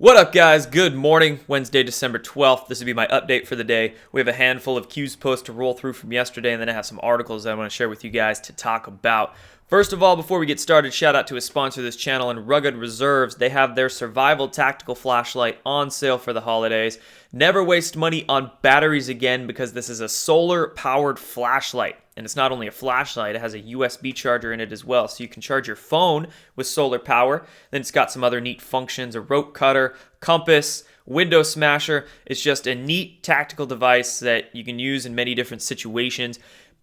What up, guys? Good morning, Wednesday, December 12th. This will be my update for the day. We have a handful of Q's posts to roll through from yesterday, and then I have some articles that I want to share with you guys to talk about. First of all, before we get started, shout out to a sponsor of this channel, and Rugged Reserves. They have their survival tactical flashlight on sale for the holidays. Never waste money on batteries again because this is a solar-powered flashlight. And it's not only a flashlight, it has a USB charger in it as well. So you can charge your phone with solar power. Then it's got some other neat functions, a rope cutter, compass, window smasher. It's just a neat tactical device that you can use in many different situations.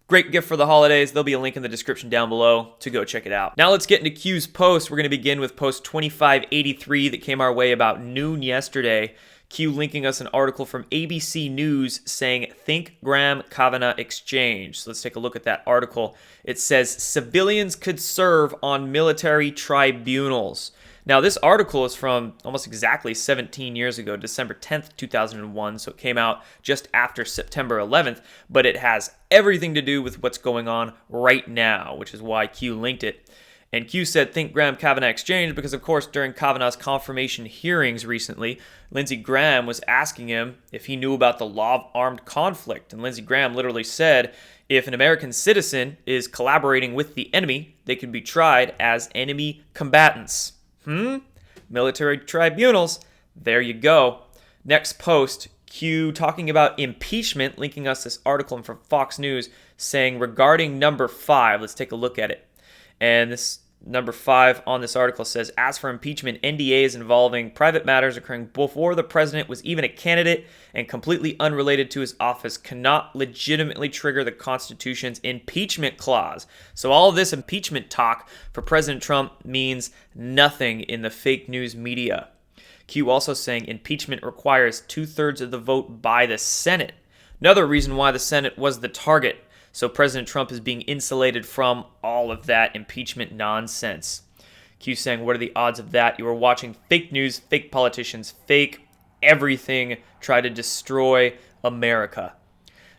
Great gift for the holidays. There'll be a link in the description down below to go check it out. Now let's get into Q's post. We're going to begin with post 2583 that came our way about noon yesterday. Q linking us an article from ABC News saying, think Graham-Kavanaugh exchange. So let's take a look at that article. It says, civilians could serve on military tribunals. Now, this article is from almost exactly 17 years ago, December 10th, 2001, so it came out just after September 11th, but it has everything to do with what's going on right now, which is why Q linked it. And Q said, think Graham-Kavanaugh exchange, because, of course, during Kavanaugh's confirmation hearings recently, Lindsey Graham was asking him if he knew about the law of armed conflict. And Lindsey Graham literally said, if an American citizen is collaborating with the enemy, they could be tried as enemy combatants. Military tribunals. There you go. Next post, Q talking about impeachment, linking us this article from Fox News saying regarding number 5, let's take a look at it. And this number 5 on this article says, as for impeachment, NDAs involving private matters occurring before the president was even a candidate and completely unrelated to his office cannot legitimately trigger the Constitution's impeachment clause. So all of this impeachment talk for President Trump means nothing in the fake news media. Q also saying impeachment requires 2/3 of the vote by the Senate. Another reason why the Senate was the target. So President Trump is being insulated from all of that impeachment nonsense. Q saying, what are the odds of that? You are watching fake news, fake politicians, fake everything try to destroy America.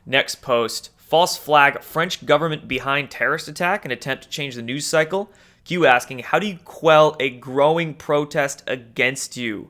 Next post, false flag, French government behind terrorist attack, an attempt to change the news cycle. Q asking, how do you quell a growing protest against you?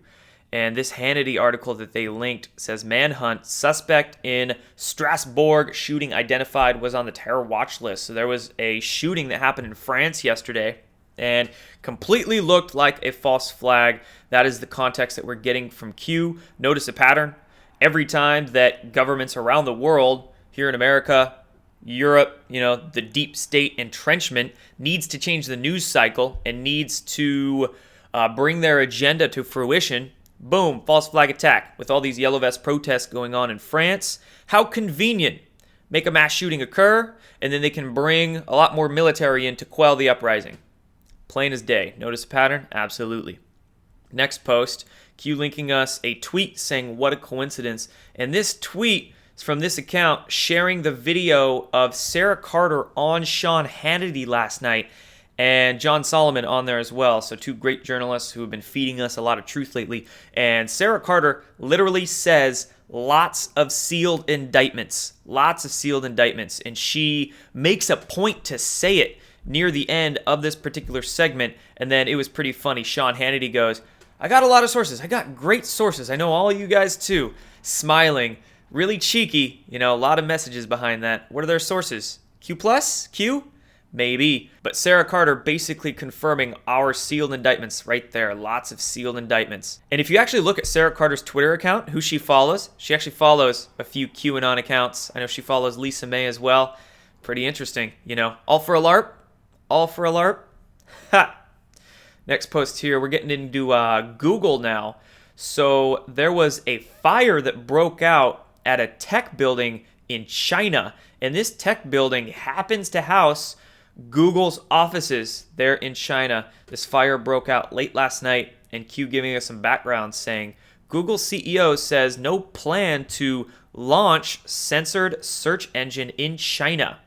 And this Hannity article that they linked says, manhunt, suspect in Strasbourg shooting identified was on the terror watch list. So there was a shooting that happened in France yesterday and completely looked like a false flag. That is the context that we're getting from Q. Notice a pattern. Every time that governments around the world, here in America, Europe, the deep state entrenchment needs to change the news cycle and needs to bring their agenda to fruition. Boom, false flag attack with all these yellow vest protests going on in France. How convenient. Make a mass shooting occur, and then they can bring a lot more military in to quell the uprising. Plain as day. Notice a pattern? Absolutely. Next post, Q linking us a tweet saying, what a coincidence. And this tweet is from this account sharing the video of Sarah Carter on Sean Hannity last night. And John Solomon on there as well. So two great journalists who have been feeding us a lot of truth lately. And Sarah Carter literally says lots of sealed indictments. Lots of sealed indictments. And she makes a point to say it near the end of this particular segment. And then it was pretty funny. Sean Hannity goes, I got a lot of sources. I got great sources. I know all of you guys too. Smiling. Really cheeky. A lot of messages behind that. What are their sources? Q+? Q? Maybe. But Sarah Carter basically confirming our sealed indictments right there. Lots of sealed indictments. And if you actually look at Sarah Carter's Twitter account, who she follows actually follows a few QAnon accounts. I know she follows Lisa May as well. Pretty interesting, All for a LARP? All for a LARP? Ha! Next post here, we're getting into Google now. So there was a fire that broke out at a tech building in China. And this tech building happens to house Google's offices there in China. This fire broke out late last night, and Q giving us some background saying, Google CEO says no plan to launch censored search engine in China.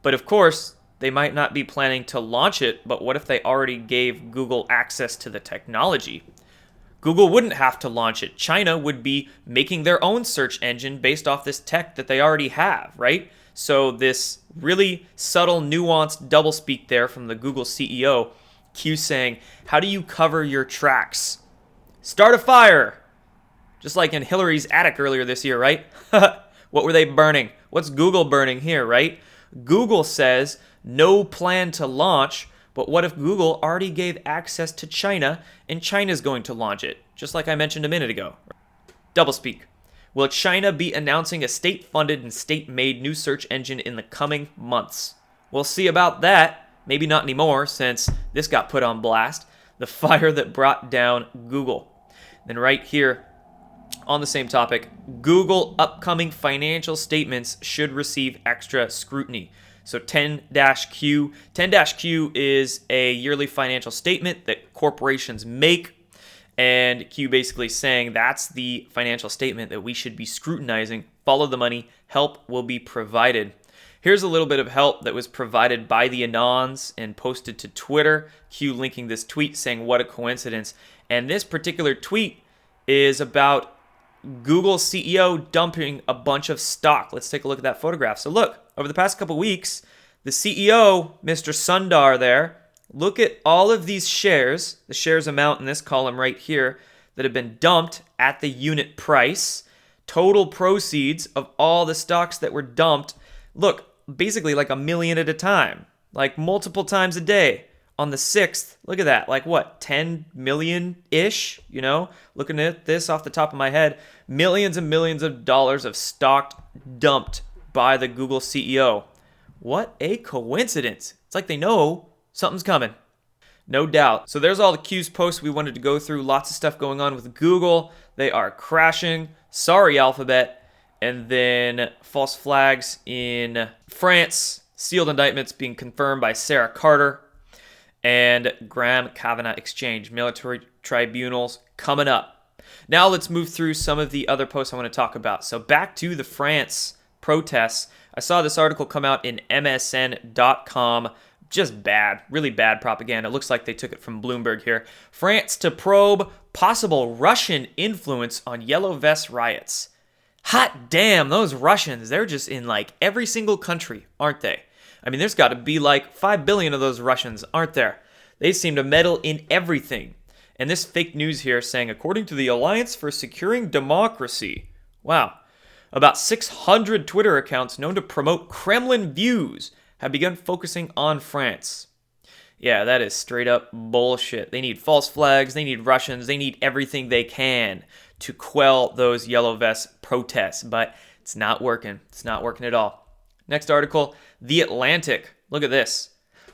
But of course, they might not be planning to launch it, but what if they already gave Google access to the technology? Google wouldn't have to launch it. China would be making their own search engine based off this tech that they already have, right? So this really subtle, nuanced doublespeak there from the Google CEO, Q saying, how do you cover your tracks? Start a fire. Just like in Hillary's attic earlier this year, right? What were they burning? What's Google burning here, right? Google says no plan to launch, but what if Google already gave access to China and China's going to launch it? Just like I mentioned a minute ago. Doublespeak. Will China be announcing a state-funded and state-made new search engine in the coming months? We'll see about that. Maybe not anymore since this got put on blast. The fire that brought down Google. Then right here on the same topic, Google upcoming financial statements should receive extra scrutiny. So 10-Q. 10-Q is a yearly financial statement that corporations make. And Q basically saying that's the financial statement that we should be scrutinizing. Follow the money. Help will be provided. Here's a little bit of help that was provided by the Anons and posted to Twitter. Q linking this tweet saying, what a coincidence. And this particular tweet is about Google CEO dumping a bunch of stock. Let's take a look at that photograph. So look, over the past couple weeks, the CEO, Mr. Sundar there, look at all of these shares, the shares amount in this column right here, that have been dumped at the unit price. Total proceeds of all the stocks that were dumped. Look, basically like 1 million at a time, like multiple times a day. On the 6th, look at that, like what, 10 million-ish, you know? Looking at this off the top of my head, millions and millions of dollars of stock dumped by the Google CEO. What a coincidence. It's like they know something's coming. No doubt. So there's all the Q's posts we wanted to go through. Lots of stuff going on with Google. They are crashing. Sorry, Alphabet. And then false flags in France. Sealed indictments being confirmed by Sarah Carter. And Graham Kavanaugh exchange. Military tribunals coming up. Now let's move through some of the other posts I want to talk about. So back to the France protests. I saw this article come out in MSN.com. Just bad, really bad propaganda. It looks like they took it from Bloomberg here. France to probe possible Russian influence on Yellow Vest riots. Hot damn, those Russians, they're just in like every single country, aren't they? I mean, there's got to be like 5 billion of those Russians, aren't there? They seem to meddle in everything. And this fake news here saying, according to the Alliance for Securing Democracy, wow, about 600 Twitter accounts known to promote Kremlin views have begun focusing on France. Yeah, that is straight up bullshit. They need false flags, they need Russians, they need everything they can to quell those Yellow Vest protests, but it's not working. It's not working at all. Next article, The Atlantic. Look at this.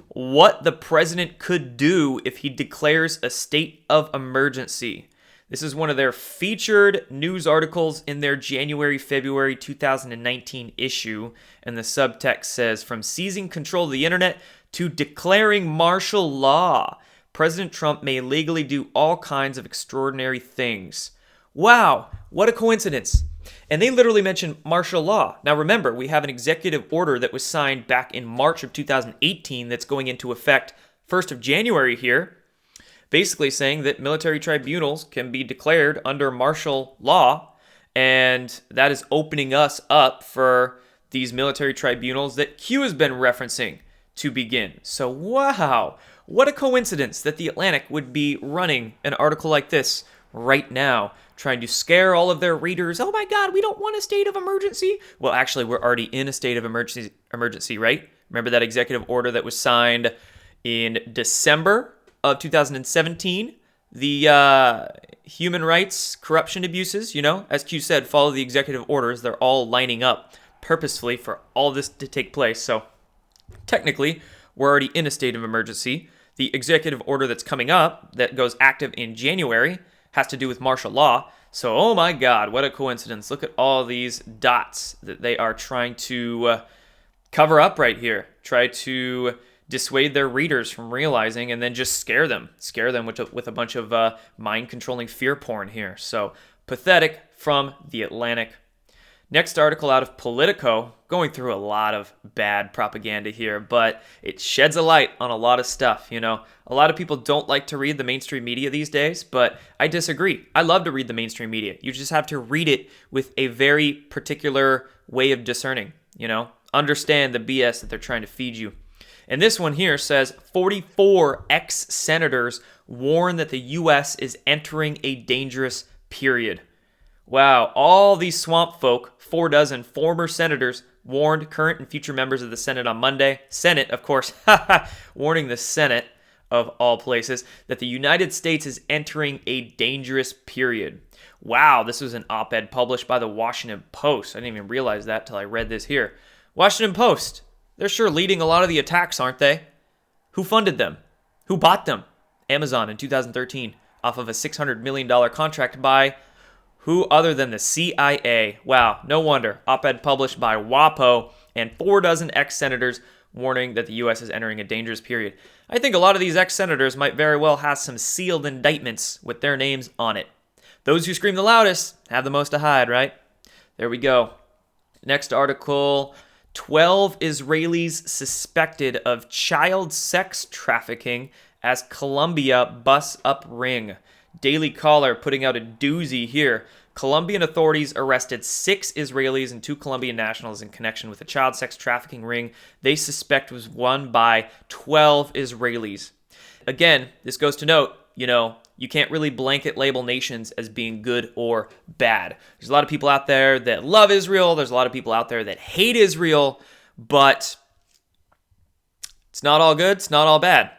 What the president could do if he declares a state of emergency. This is one of their featured news articles in their January-February 2019 issue, and the subtext says, from seizing control of the internet to declaring martial law, President Trump may legally do all kinds of extraordinary things. Wow, what a coincidence. And they literally mention martial law. Now remember, we have an executive order that was signed back in March of 2018 that's going into effect 1st of January here, basically saying that military tribunals can be declared under martial law, and that is opening us up for these military tribunals that Q has been referencing to begin. So wow, what a coincidence that The Atlantic would be running an article like this right now, trying to scare all of their readers. Oh my God, we don't want a state of emergency. Well, actually, we're already in a state of emergency, right? Remember that executive order that was signed in December of 2017? The human rights corruption abuses, you know, as Q said, follow the executive orders. They're all lining up purposefully for all this to take place. So technically, we're already in a state of emergency. The executive order that's coming up that goes active in January has to do with martial law. So, oh my God, what a coincidence. Look at all these dots that they are trying to cover up right here. Try to dissuade their readers from realizing and then just scare them with a bunch of mind-controlling fear porn here. So, pathetic from The Atlantic. Next article out of Politico, going through a lot of bad propaganda here, but it sheds a light on a lot of stuff, you know. A lot of people don't like to read the mainstream media these days, but I disagree. I love to read the mainstream media. You just have to read it with a very particular way of discerning, you know. Understand the BS that they're trying to feed you. And this one here says 44 ex-senators warn that the U.S. is entering a dangerous period. Wow, all these swamp folk, 4 former senators, warned current and future members of the Senate on Monday. Senate, of course, warning the Senate, of all places, that the United States is entering a dangerous period. Wow, this was an op-ed published by the Washington Post. I didn't even realize that till I read this here. Washington Post, they're sure leading a lot of the attacks, aren't they? Who funded them? Who bought them? Amazon in 2013, off of a $600 million contract by who other than the CIA? Wow, no wonder. Op-ed published by WAPO and 4 ex-senators warning that the U.S. is entering a dangerous period. I think a lot of these ex-senators might very well have some sealed indictments with their names on it. Those who scream the loudest have the most to hide, right? There we go. Next article, 12 Israelis suspected of child sex trafficking as Colombia busts up ring. Daily Caller putting out a doozy here. Colombian authorities arrested 6 Israelis and 2 Colombian nationals in connection with a child sex trafficking ring they suspect was run by 12 Israelis. Again, this goes to note, you can't really blanket label nations as being good or bad. There's a lot of people out there that love Israel. There's a lot of people out there that hate Israel, but it's not all good. It's not all bad,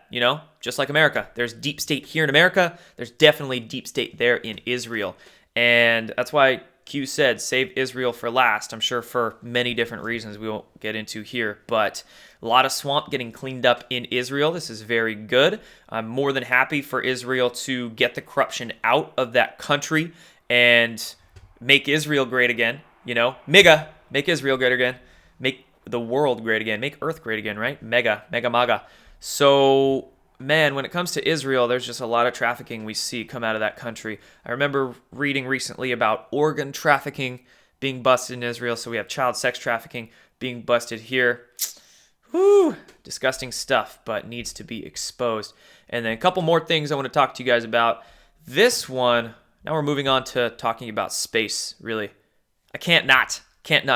just like America. There's deep state here in America. There's definitely deep state there in Israel. And that's why Q said, save Israel for last. I'm sure for many different reasons we won't get into here. But a lot of swamp getting cleaned up in Israel. This is very good. I'm more than happy for Israel to get the corruption out of that country and make Israel great again. Mega, make Israel great again. Make the world great again. Make Earth great again, right? Mega, maga. So, man, when it comes to Israel, there's just a lot of trafficking we see come out of that country. I remember reading recently about organ trafficking being busted in Israel. So we have child sex trafficking being busted here. Whew, disgusting stuff, but needs to be exposed. And then a couple more things I want to talk to you guys about. This one, now we're moving on to talking about space, really. I can't not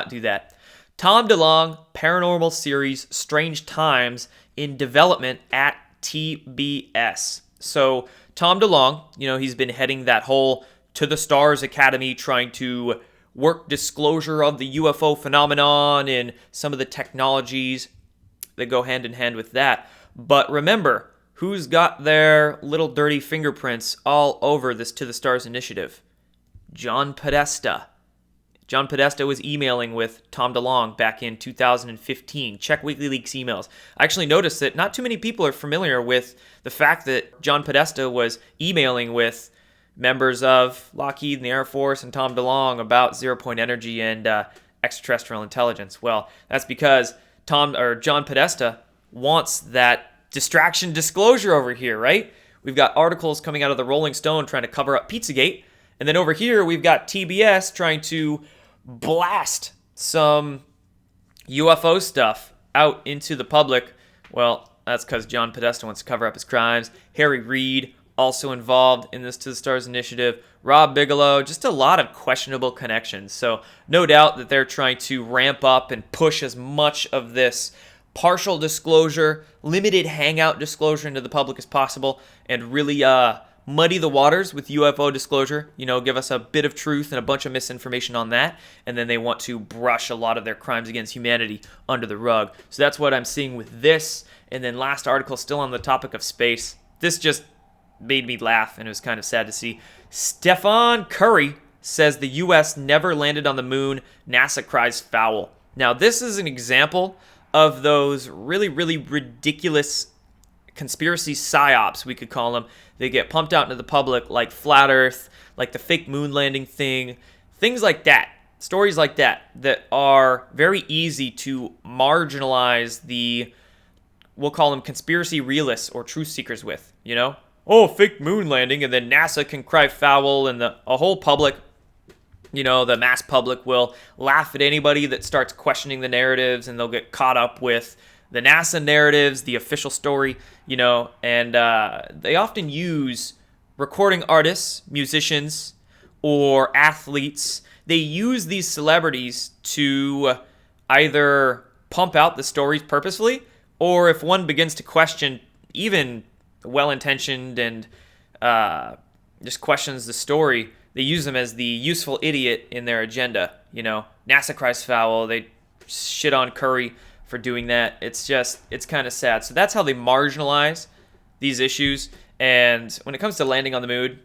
do that. Tom DeLonge paranormal series Strange Times in development at TBS. So Tom DeLonge, he's been heading that whole To the Stars Academy, trying to work disclosure of the UFO phenomenon and some of the technologies that go hand in hand with that. But remember, who's got their little dirty fingerprints all over this To the Stars initiative? John Podesta. John Podesta was emailing with Tom DeLonge back in 2015. Check WikiLeaks emails. I actually noticed that not too many people are familiar with the fact that John Podesta was emailing with members of Lockheed and the Air Force and Tom DeLonge about zero-point energy and extraterrestrial intelligence. Well, that's because John Podesta wants that distraction disclosure over here, right? We've got articles coming out of the Rolling Stone trying to cover up Pizzagate, and then over here we've got TBS trying to blast some UFO stuff out into the public. Well, that's because John Podesta wants to cover up his crimes. Harry Reid also involved in this To the Stars initiative. Rob Bigelow, just a lot of questionable connections. So no doubt that they're trying to ramp up and push as much of this partial disclosure, limited hangout disclosure into the public as possible, and really muddy the waters with UFO disclosure, give us a bit of truth and a bunch of misinformation on that, and then they want to brush a lot of their crimes against humanity under the rug. So that's what I'm seeing with this. And then last article, still on the topic of space. This just made me laugh, and it was kind of sad to see. Stephen Curry says the U.S. never landed on the moon. NASA cries foul. Now, this is an example of those really, really ridiculous conspiracy psyops, we could call them. They get pumped out into the public like flat Earth, like the fake moon landing thing, things like that. Stories like that are very easy to marginalize we'll call them conspiracy realists or truth seekers with, Oh, fake moon landing, and then NASA can cry foul, and a whole public, the mass public will laugh at anybody that starts questioning the narratives, and they'll get caught up with the NASA narratives, the official story, and they often use recording artists, musicians, or athletes. They use these celebrities to either pump out the stories purposefully or if one begins to question even well-intentioned and just questions the story, they use them as the useful idiot in their agenda. NASA cries foul. They shit on Curry for doing that. It's kind of sad. So that's how they marginalize these issues. And when it comes to landing on the moon,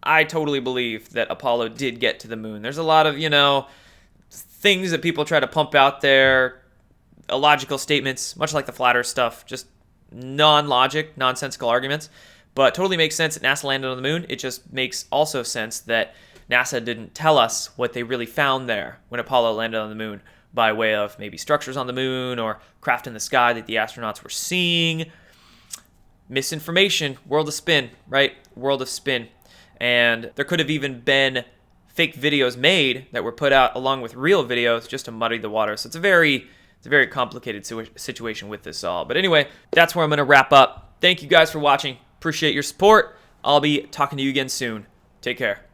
I totally believe that Apollo did get to the moon. There's a lot of, things that people try to pump out there, illogical statements, much like the flat earth stuff, just non-logic, nonsensical arguments. But totally makes sense that NASA landed on the moon. It just makes also sense that NASA didn't tell us what they really found there when Apollo landed on the moon, by way of maybe structures on the moon or craft in the sky that the astronauts were seeing. Misinformation, world of spin, right? World of spin. And there could have even been fake videos made that were put out along with real videos just to muddy the water. So it's a very complicated situation with this all. But anyway, that's where I'm going to wrap up. Thank you guys for watching. Appreciate your support. I'll be talking to you again soon. Take care.